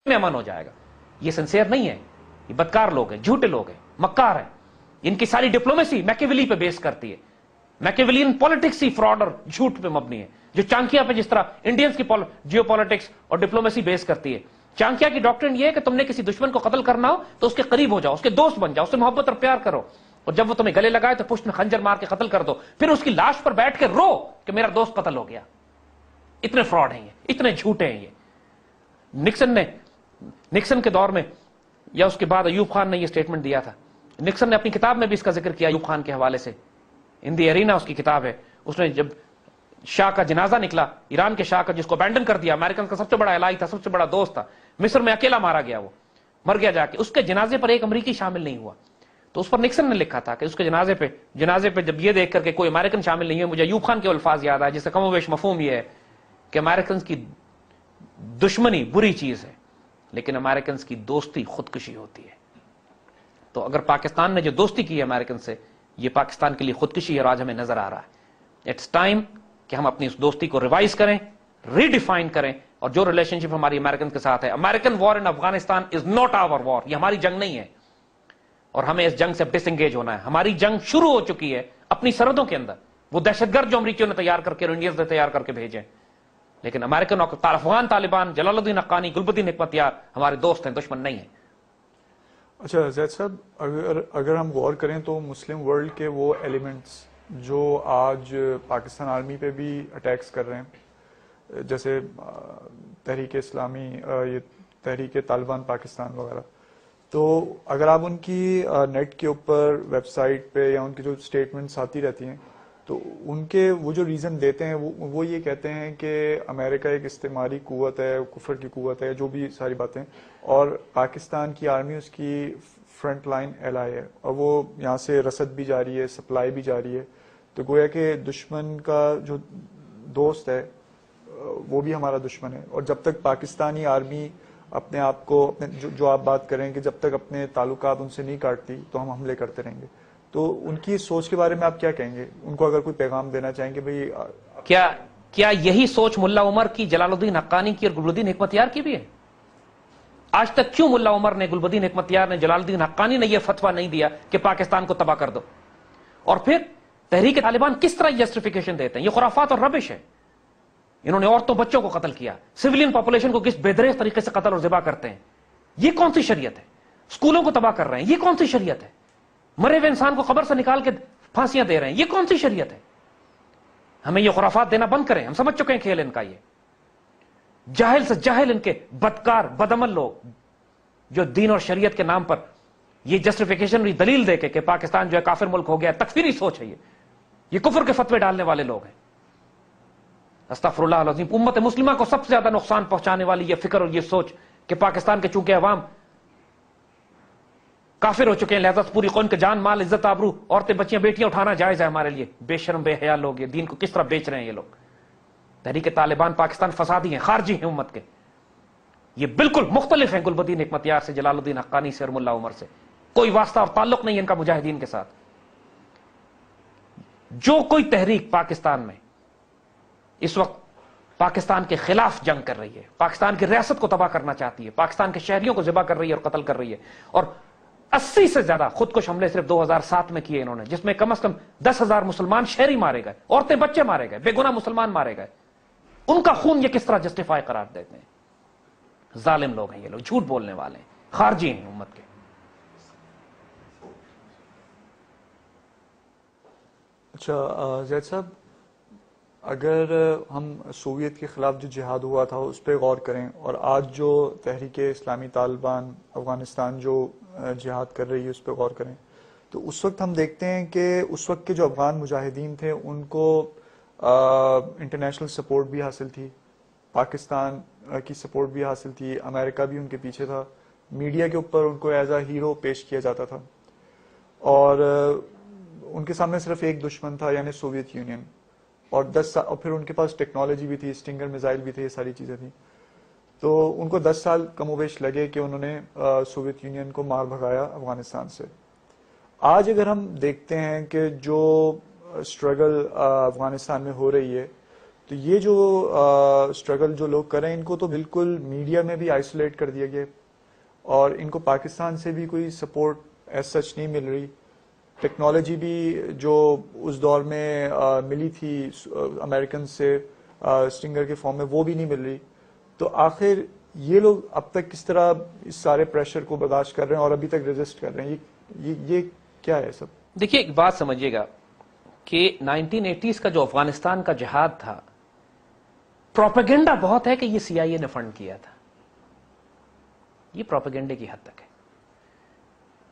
میں امن ہو جائے گا. یہ سنسیئر نہیں ہے, یہ بدکار لوگ ہیں, جھوٹے لوگ ہیں, مکار ہیں. ان کی ساری ڈپلومیسی میکیویلی پہ بیس کرتی ہے. میکیویلین پالیٹکس ہی فراڈ اور جھوٹ پہ مبنی ہے. جو چانکیا پہ جس طرح انڈینز کی جیو پالیٹکس اور ڈپلومیسی بیس کرتی ہے. چانکیا کی ڈاکٹرن یہ ہے کہ تم نے کسی دشمن کو قتل کرنا ہو تو اس کے قریب ہو جاؤ, اس کے دوست بن جاؤ, اس سے محبت اور پیار کرو, اور جب وہ تمہیں گلے لگائے تو پشت میں خنجر مار کے قتل کر دو, پھر اس کی لاش پر بیٹھ کے رو کہ میرا دوست قتل ہو گیا. اتنے فراڈ ہیں یہ, اتنے جھوٹے ہیں یہ. نکسن کے دور میں یا اس کے بعد ایوب خان نے یہ سٹیٹمنٹ دیا تھا. نکسن نے اپنی کتاب میں بھی اس کا ذکر کیا ایوب خان کے حوالے سے, ان دی ایرینا اس کی کتاب ہے. اس نے جب شاہ کا جنازہ نکلا, ایران کے شاہ کا, جس کو ابینڈن کر دیا, امریکن کا سب سے بڑا الہی تھا, سب سے بڑا دوست تھا, مصر میں اکیلا مارا گیا, وہ مر گیا جا کے, اس کے جنازے پر ایک امریکی شامل نہیں ہوا. تو اس پر نکسن نے لکھا تھا کہ اس کے جنازے پہ جب یہ دیکھ کر کے کوئی امریکن شامل نہیں ہے, مجھے ایوب خان کے الفاظ یاد آئے, جس سے کم و بیش مفہوم یہ ہے کہ امریکنز کی دشمنی بری چیز ہے, لیکن امریکنز کی دوستی خودکشی ہوتی ہے. تو اگر پاکستان نے جو دوستی کی ہے امریکن سے, یہ پاکستان کے لیے خودکشی ہے, اور آج ہمیں نظر آ رہا ہے. اٹس ٹائم کہ ہم اپنی اس دوستی کو ریوائز کریں, ری ڈیفائن کریں, اور جو ریلیشن شپ ہماری امریکن کے ساتھ ہے, American war in Afghanistan is not our war, یہ ہماری جنگ نہیں ہے, اور ہمیں اس جنگ سے ڈس انگیج ہونا ہے. ہماری جنگ شروع ہو چکی ہے اپنی سرحدوں کے اندر. وہ دہشت گرد جو امریکیوں نے تیار کر کے, انڈینز نے تیار کر کے بھیجے, لیکن امریکن افغان طالبان, جلال الدین حقانی, گلبدین حکمتیار ہمارے دوست ہیں, دشمن نہیں ہیں. اچھا زید صاحب, اگر ہم غور کریں تو مسلم ورلڈ کے وہ ایلیمنٹس جو آج پاکستان آرمی پہ بھی اٹیکس کر رہے ہیں, جیسے تحریک اسلامی, یہ تحریک طالبان پاکستان وغیرہ, تو اگر آپ ان کی نیٹ کے اوپر, ویب سائٹ پہ, یا ان کی جو سٹیٹمنٹس آتی رہتی ہیں, تو ان کے وہ جو ریزن دیتے ہیں وہ یہ کہتے ہیں کہ امریکہ ایک استعماری قوت ہے, کفر کی قوت ہے, جو بھی ساری باتیں, اور پاکستان کی آرمی اس کی فرنٹ لائن ایلائی ہے, اور وہ یہاں سے رسد بھی جاری ہے, سپلائی بھی جاری ہے. تو گویا کہ دشمن کا جو دوست ہے وہ بھی ہمارا دشمن ہے, اور جب تک پاکستانی آرمی اپنے آپ کو, اپنے جو آپ بات کریں کہ جب تک اپنے تعلقات ان سے نہیں کاٹتی تو ہم حملے کرتے رہیں گے. تو ان کی سوچ کے بارے میں آپ کیا کہیں گے, ان کو اگر کوئی پیغام دینا چاہیں گے بھائی کیا یہی سوچ ملا عمر کی, جلال الدین حقانی کی اور گلبدین حکمتیار کی بھی ہے؟ آج تک کیوں ملا عمر نے, گلبدین حکمتیار نے, جلال الدین حقانی نے یہ فتویٰ نہیں دیا کہ پاکستان کو تباہ کر دو؟ اور پھر تحریک طالبان کس طرح جسٹیفیکیشن دیتے ہیں؟ یہ خرافات اور ربش ہے. انہوں نے عورتوں بچوں کو قتل کیا, سویلین پاپولیشن کو کس بےدریغ طریقے سے قتل اور ذبح کرتے ہیں. یہ کون سی شریعت ہے؟ اسکولوں کو تباہ کر رہے ہیں, یہ کون سی شریعت ہے؟ مرے ہوئے انسان کو قبر سے نکال کے پھانسیاں دے رہے ہیں, یہ کون سی شریعت ہے؟ ہمیں یہ خرافات دینا بند کریں, ہم سمجھ چکے ہیں کھیل ان کا. یہ جاہل سے جاہل ان کے بدکار بدعمل لوگ جو دین اور شریعت کے نام پر یہ جسٹیفیکیشن دلیل دے کے کہ پاکستان جو ہے کافر ملک ہو گیا, تکفیری سوچ ہے یہ کفر کے فتوے ڈالنے والے لوگ ہیں. استغفر اللہ العظیم. امت مسلمہ کو سب سے زیادہ نقصان پہنچانے والی یہ فکر اور یہ سوچ کہ پاکستان کے چونکہ عوام کافر ہو چکے ہیں, لہذا پوری قوم کے جان مال عزت آبرو, عورتیں بچیاں بیٹیاں اٹھانا جائز ہے ہمارے لیے. بے شرم بے حیا لوگ, یہ دین کو کس طرح بیچ رہے ہیں یہ لوگ. تحریک طالبان پاکستان فسادی ہیں, خارجی ہیں امت کے. یہ بالکل مختلف ہیں گلبدین حکمتیار سے, جلال الدین حقانی سے, اور ملا عمر سے. کوئی واسطہ اور تعلق نہیں ہے ان کا مجاہدین کے ساتھ. جو کوئی تحریک پاکستان میں اس وقت پاکستان کے خلاف جنگ کر رہی ہے, پاکستان کی ریاست کو تباہ کرنا چاہتی ہے, پاکستان کے شہریوں کو ذبح کر رہی ہے اور قتل کر رہی ہے, اور 80 سے زیادہ خودکش حملے صرف 2007 میں کیے انہوں نے, جس میں کم از کم 10,000 مسلمان شہری مارے گئے, عورتیں بچے مارے گئے, بے گناہ مسلمان مارے گئے. ان کا خون یہ کس طرح جسٹیفائی قرار دیتے ہیں؟ ظالم لوگ ہیں یہ لوگ, جھوٹ بولنے والے ہیں, خارجی ہیں امت کے. اچھا زید صاحب, اگر ہم سوویت کے خلاف جو جہاد ہوا تھا اس پہ غور کریں, اور آج جو تحریک اسلامی طالبان افغانستان جو جہاد کر رہی ہے اس پہ غور کریں, تو اس وقت ہم دیکھتے ہیں کہ اس وقت کے جو افغان مجاہدین تھے ان کو انٹرنیشنل سپورٹ بھی حاصل تھی, پاکستان کی سپورٹ بھی حاصل تھی, امریکہ بھی ان کے پیچھے تھا, میڈیا کے اوپر ان کو ایز اے ہیرو پیش کیا جاتا تھا, اور ان کے سامنے صرف ایک دشمن تھا یعنی سوویت یونین, اور اور پھر ان کے پاس ٹیکنالوجی بھی تھی, سٹنگر میزائل بھی تھے, یہ ساری چیزیں تھیں. تو ان کو 10 سال کم و بیش لگے کہ انہوں نے سوویت یونین کو مار بھگایا افغانستان سے. آج اگر ہم دیکھتے ہیں کہ جو اسٹرگل افغانستان میں ہو رہی ہے, تو یہ جو اسٹرگل جو لوگ کر رہے ہیں ان کو تو بالکل میڈیا میں بھی آئسولیٹ کر دیا گیا، اور ان کو پاکستان سے بھی کوئی سپورٹ ایز سچ نہیں مل رہی. ٹیکنالوجی بھی جو اس دور میں ملی تھی امریکن سے اسٹنگر کے فارم میں وہ بھی نہیں مل رہی. تو آخر یہ لوگ اب تک کس طرح اس سارے پریشر کو برداشت کر رہے ہیں اور ابھی تک ریزسٹ کر رہے ہیں؟ یہ کیا ہے سب؟ دیکھیے ایک بات سمجھیے گا کہ 1980s کا جو افغانستان کا جہاد تھا، پروپیگنڈا بہت ہے کہ یہ سی آئی اے نے فنڈ کیا تھا. یہ پروپیگنڈے کی حد تک ہے.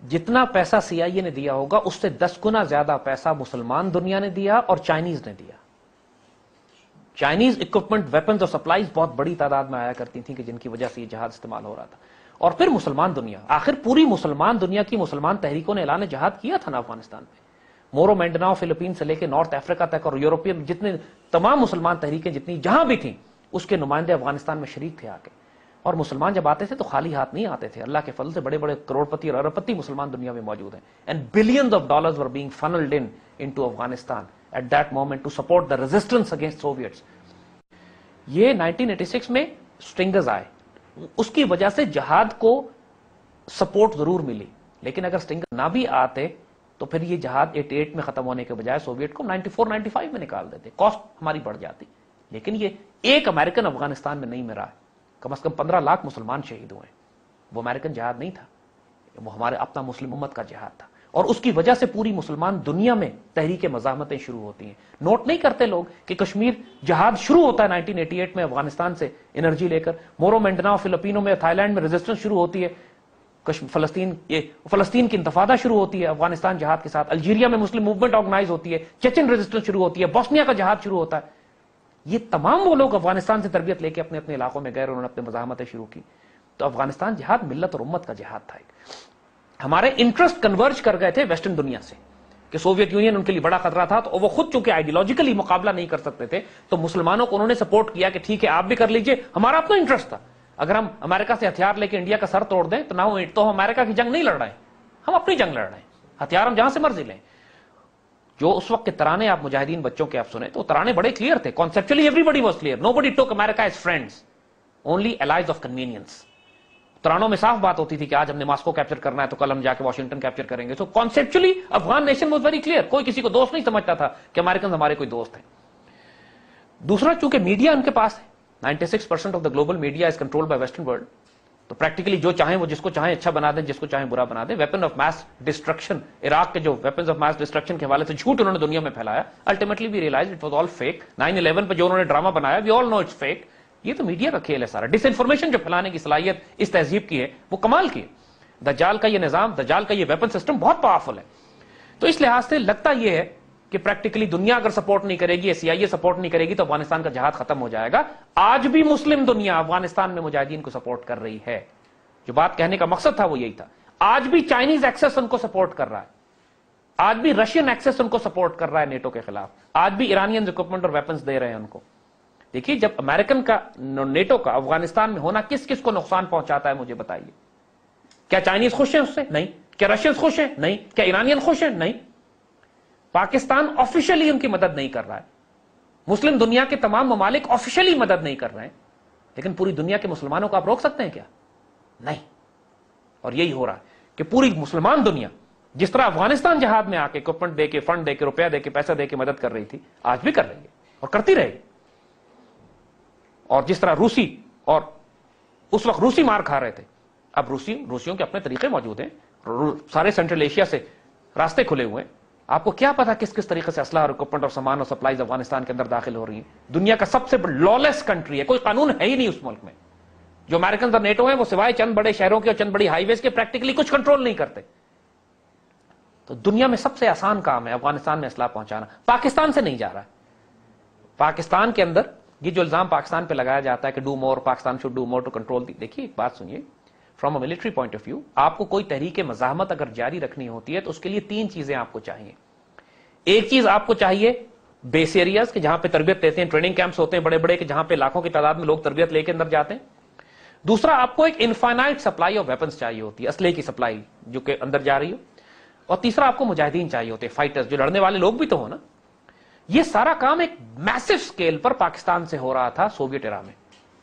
جتنا پیسہ سی آئی اے نے دیا ہوگا اس سے 10 گنا زیادہ پیسہ مسلمان دنیا نے دیا اور چائنیز نے دیا. چائنیز اکوپمنٹ، ویپنز اور سپلائیز بہت بڑی تعداد میں آیا کرتی تھیں کہ جن کی وجہ سے یہ جہاد استعمال ہو رہا تھا. اور پھر مسلمان دنیا، آخر پوری مسلمان دنیا کی مسلمان تحریکوں نے اعلان جہاد کیا تھا نا افغانستان میں. مورو مینڈناؤ فلپین سے لے کے نارتھ افریقہ تک اور یورپین جتنے تمام مسلمان تحریکیں جتنی جہاں بھی تھیں اس کے نمائندے افغانستان میں شریک تھے آ کے. اور مسلمان جب آتے تھے تو خالی ہاتھ نہیں آتے تھے. اللہ کے فضل سے بڑے بڑے کروڑپتی اور اربپتی مسلمان دنیا میں موجود ہیں. And billions of dollars were being funneled into Afghanistan at that moment to support the resistance against Soviets. یہ 1986 میں اسٹرنگرز آئے، اس کی وجہ سے جہاد کو سپورٹ ضرور ملی. لیکن اگر اسٹرنگر نہ بھی آتے تو پھر یہ جہاد 88 میں ختم ہونے کے بجائے سوویٹ کو 94-95 میں نکال دیتے. کاسٹ ہماری بڑھ جاتی. لیکن یہ ایک امریکن افغانستان میں نہیں مرا ہے. کم از کم 15 لاکھ مسلمان شہید ہوئے. وہ امریکن جہاد نہیں تھا، وہ ہمارے اپنا مسلم امت کا جہاد تھا. اور اس کی وجہ سے پوری مسلمان دنیا میں تحریک مزاحمتیں شروع ہوتی ہیں. نوٹ نہیں کرتے لوگ کہ کشمیر جہاد شروع ہوتا ہے 1988 میں افغانستان سے انرجی لے کر. مورو مینڈناؤ فلپینوں میں، تھائی لینڈ میں ریزسٹنس شروع ہوتی ہے. فلسطین کی انتفاضہ شروع ہوتی ہے افغانستان جہاد کے ساتھ. الجیریا میں مسلم موومنٹ آرگنائز ہوتی ہے. چیچن ریزسٹنس شروع ہوتی ہے. بوسنیا کا جہاد شروع ہوتا ہے. یہ تمام وہ لوگ افغانستان سے تربیت لے کے اپنے اپنے علاقوں میں گئے اور انہوں نے اپنے مزاحمتیں شروع کی. تو افغانستان جہاد ملت اور امت کا جہاد تھا. ہمارے انٹرسٹ کنورج کر گئے تھے ویسٹرن دنیا سے کہ سوویت یونین ان کے لیے بڑا خطرہ تھا. تو وہ خود چونکہ آئیڈیولوجیکلی مقابلہ نہیں کر سکتے تھے تو مسلمانوں کو انہوں نے سپورٹ کیا کہ ٹھیک ہے آپ بھی کر لیجئے. ہمارا اپنا انٹرسٹ تھا. اگر ہم امریکہ سے ہتھیار لے کے انڈیا کا سر توڑ دیں تو ہم امریکہ کی جنگ نہیں لڑ رہے ہیں، ہم اپنی جنگ لڑ رہے ہیں. ہتھیار ہم جہاں سے مرضی لیں. جو اس وقت کے ترانے آپ مجاہدین بچوں کے آپ سنیں تو ترانے بڑے کلیئر تھے. Conceptually everybody was clear. Nobody took America as friends, only allies of convenience. ترانوں میں صاف بات ہوتی تھی کہ آج ہم نے ماسکو کیپچر کرنا ہے تو کل ہم جا کے واشنگٹن کیپچر کریں گے. So conceptually Afghan nation was very clear. کوئی کسی کو دوست نہیں سمجھتا تھا کہ امریکن ہمارے کوئی دوست ہیں. دوسرا چونکہ میڈیا ان کے پاس ہے، 96% of the global media is controlled by western world. تو پریکٹیکلی جو چاہیں وہ جس کو چاہیں اچھا بنا دیں، جس کو چاہیں برا بنا دیں. Weapon of mass destruction, Iraq کے جو ویپنز آف میس ڈسٹرکشن کے حوالے سے جھوٹ انہوں نے دنیا میں پھیلایا. Ultimately we realise it was all fake. 9/11 پہ جو انہوں نے ڈرامہ بنایا وی آل نو اٹس فیک. یہ تو میڈیا کا کھیل ہے سارا. ڈس انفارمیشن جو پھیلانے کی صلاحیت اس تہذیب کی ہے وہ کمال کی ہے. دجال کا یہ نظام، دجال کا یہ ویپن سسٹم بہت پاورفل ہے. تو اس لحاظ سے لگتا یہ ہے کہ پریکٹیکلی دنیا اگر سپورٹ نہیں کرے گی، سی آئی اے سپورٹ نہیں کرے گی تو افغانستان کا جہاد ختم ہو جائے گا. آج بھی مسلم دنیا افغانستان میں مجاہدین کو سپورٹ کر رہی ہے. جو بات کہنے کا مقصد تھا وہ یہی تھا. آج بھی چائنیز ایکسس ان کو سپورٹ کر رہا ہے. آج بھی رشین ایکسس ان کو سپورٹ کر رہا ہے نیٹو کے خلاف. آج بھی ایرانین اکوپمنٹ اور ویپنز دے رہے ہیں ان کو. دیکھیے جب امریکن کا نیٹو کا افغانستان میں ہونا کس کس کو نقصان پہنچاتا ہے مجھے بتائیے. کیا چائنیز خوش ہیں اس سے؟ نہیں. کیا رشینز خوش ہیں؟ نہیں. کیا ایرانین خوش ہیں؟ نہیں. پاکستان آفیشلی ان کی مدد نہیں کر رہا ہے. مسلم دنیا کے تمام ممالک آفیشلی مدد نہیں کر رہے ہیں. لیکن پوری دنیا کے مسلمانوں کو آپ روک سکتے ہیں کیا؟ نہیں. اور یہی ہو رہا ہے کہ پوری مسلمان دنیا جس طرح افغانستان جہاد میں آ کے اکوپمنٹ دے کے، فنڈ دے کے، روپیہ دے کے، پیسہ دے کے مدد کر رہی تھی، آج بھی کر رہی ہے اور کرتی رہے گی. اور جس طرح روسی، اور اس وقت روسی مار کھا رہے تھے، اب روسیوں کے اپنے طریقے موجود ہیں. سارے سینٹرل ایشیا سے راستے کھلے ہوئے ہیں. آپ کو کیا پتا کس کس طریقے سے اسلحہ اور اکوپمنٹ اور سامان اور سپلائیز افغانستان کے اندر داخل ہو رہی ہیں. دنیا کا سب سے لالیس کنٹری ہے. کوئی قانون ہے ہی نہیں اس ملک میں. جو امریکن اور نیٹو ہیں وہ سوائے چند بڑے شہروں کے اور چند بڑی ہائی ویز کے پریکٹیکلی کچھ کنٹرول نہیں کرتے. تو دنیا میں سب سے آسان کام ہے افغانستان میں اسلحہ پہنچانا. پاکستان سے نہیں جا رہا ہے. پاکستان کے اندر یہ جو الزام پاکستان پہ لگایا جاتا ہے کہ do more, Pakistan should do more to control. دیکھیے ایک بات سنیے، from a military point of view آپ کو کوئی تحریک مزاحمت اگر جاری رکھنی ہوتی ہے تو اس کے لیے 3 چیزیں آپ کو چاہیے. ایک چیز آپ کو چاہیے بیس ایریاز کہ جہاں پہ تربیت لیتے ہیں، ٹریننگ کیمپس ہوتے ہیں بڑے بڑے کہ جہاں پہ لاکھوں کی تعداد میں لوگ تربیت لے کے اندر جاتے ہیں. دوسرا آپ کو ایک انفائنائٹ سپلائی آف ویپنس چاہیے ہوتی ہے، اسلحے کی سپلائی جو کہ اندر جا رہی ہو. اور تیسرا آپ کو مجاہدین چاہیے ہوتے ہیں، فائٹرز، جو لڑنے والے لوگ بھی تو ہو نا. یہ سارا کام ایک میسو اسکیل پر پاکستان سے ہو رہا تھا سوویت ایرا میں.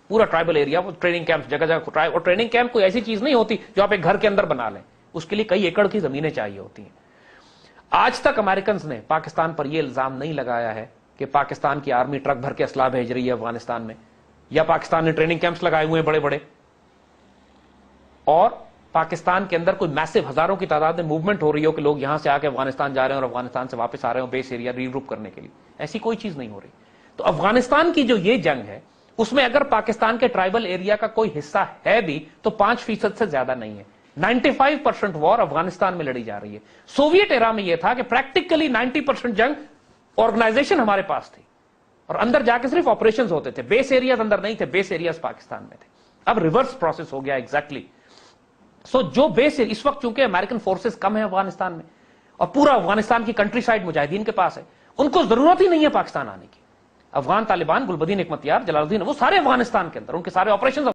پورا ٹرائبل ایریا, وہ ٹریننگ کیمپ جگہ جگہ, اور ٹریننگ کیمپ کوئی ایسی چیز نہیں ہوتی جو آپ ایک گھر کے اندر بنا لیں, اس کے لیے کئی ایکڑ کی زمینیں چاہیے ہوتی ہیں. آج تک امریکنز نے پاکستان پر یہ الزام نہیں لگایا ہے کہ پاکستان کی آرمی ٹرک بھر کے اسلحہ بھیج رہی ہے افغانستان میں, یا پاکستان نے ٹریننگ کیمپس لگائے ہوئے ہیں بڑے بڑے, اور پاکستان کے اندر کوئی میسو ہزاروں کی تعداد میں موومنٹ ہو رہی ہو کہ لوگ یہاں سے آ کے افغانستان جا رہے ہیں اور افغانستان سے واپس آ رہے ہوں بیس ایریا ری گروپ کرنے کے لیے. ایسی کوئی چیز نہیں ہو رہی. تو افغانستان کی جو یہ جنگ ہے اس میں اگر پاکستان کے ٹرائبل ایریا کا کوئی حصہ ہے بھی تو 5% سے زیادہ نہیں ہے. 95% وار افغانستان میں لڑی جا رہی ہے. سوویت ایرا میں یہ تھا کہ پریکٹیکلی 90% جنگ آرگنائزیشن ہمارے پاس تھی اور اندر جا کے صرف آپریشنز ہوتے تھے, بیس ایریاز اندر نہیں تھے, بیس ایریاز پاکستان میں تھے. اب ریورس پروسیس ہو گیا ایگزیکٹلی. سو جو بیس اس وقت چونکہ امریکن فورسز کم ہیں افغانستان میں اور پورا افغانستان کی کنٹری سائڈ مجاہدین کے پاس ہے, ان کو ضرورت ہی نہیں ہے پاکستان آنے کی. افغان طالبان, گلبدین حکمت یار, جلال الدین, وہ سارے افغانستان کے اندر, ان کے سارے آپریشن